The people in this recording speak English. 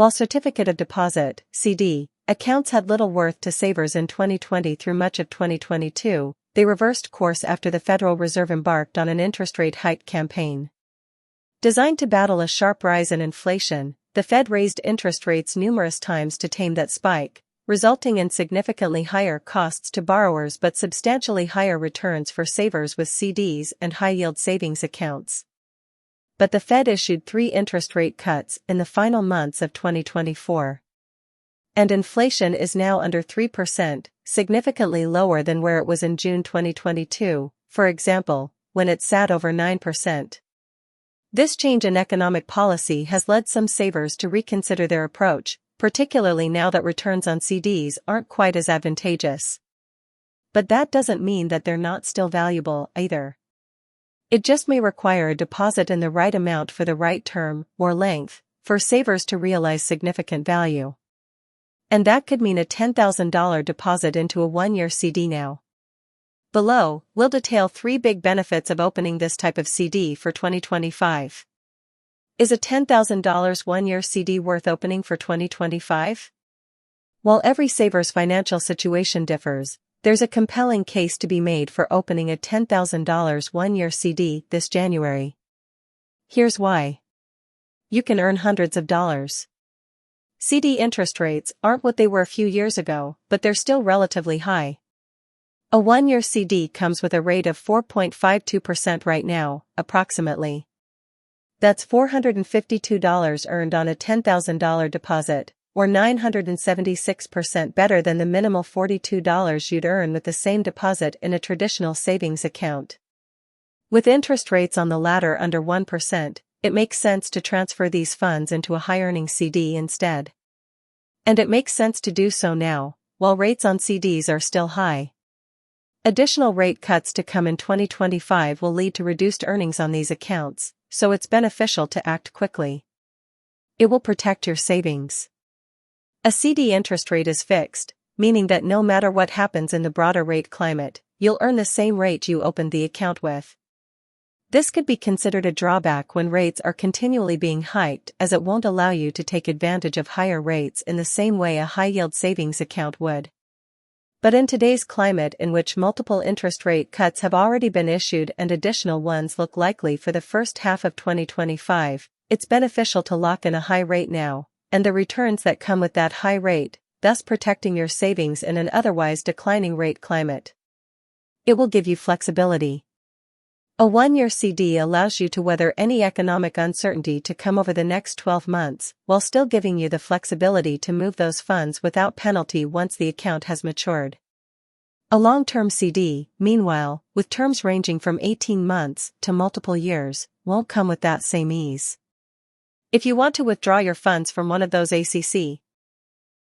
While certificate of deposit (CD) accounts had little worth to savers in 2020 through much of 2022, they reversed course after the Federal Reserve embarked on an interest rate hike campaign. Designed to battle a sharp rise in inflation, the Fed raised interest rates numerous times to tame that spike, resulting in significantly higher costs to borrowers but substantially higher returns for savers with CDs and high-yield savings accounts. But the Fed issued 3 interest rate cuts in the final months of 2024. And inflation is now under 3%, significantly lower than where it was in June 2022, for example, when it sat over 9%. This change in economic policy has led some savers to reconsider their approach, particularly now that returns on CDs aren't quite as advantageous. But that doesn't mean that they're not still valuable either. It just may require a deposit in the right amount for the right term or length for savers to realize significant value. And that could mean a $10,000 deposit into a 1-year CD now. Below, we'll detail 3 big benefits of opening this type of CD for 2025. Is a $10,000 1-year CD worth opening for 2025? While every saver's financial situation differs, there's a compelling case to be made for opening a $10,000 1-year CD this January. Here's why. You can earn hundreds of dollars. CD interest rates aren't what they were a few years ago, but they're still relatively high. A 1-year CD comes with a rate of 4.52% right now, approximately. That's $452 earned on a $10,000 deposit, or 976% better than the minimal $42 you'd earn with the same deposit in a traditional savings account. With interest rates on the latter under 1%, it makes sense to transfer these funds into a high-earning CD instead. And it makes sense to do so now, while rates on CDs are still high. Additional rate cuts to come in 2025 will lead to reduced earnings on these accounts, so it's beneficial to act quickly. It will protect your savings. A CD interest rate is fixed, meaning that no matter what happens in the broader rate climate, you'll earn the same rate you opened the account with. This could be considered a drawback when rates are continually being hiked, as it won't allow you to take advantage of higher rates in the same way a high-yield savings account would. But in today's climate, in which multiple interest rate cuts have already been issued and additional ones look likely for the first half of 2025, it's beneficial to lock in a high rate now, and the returns that come with that high rate, thus protecting your savings in an otherwise declining rate climate. It will give you flexibility. A 1-year CD allows you to weather any economic uncertainty to come over the next 12 months, while still giving you the flexibility to move those funds without penalty once the account has matured. A long-term CD, meanwhile, with terms ranging from 18 months to multiple years, won't come with that same ease. If you want to withdraw your funds from one of those ACC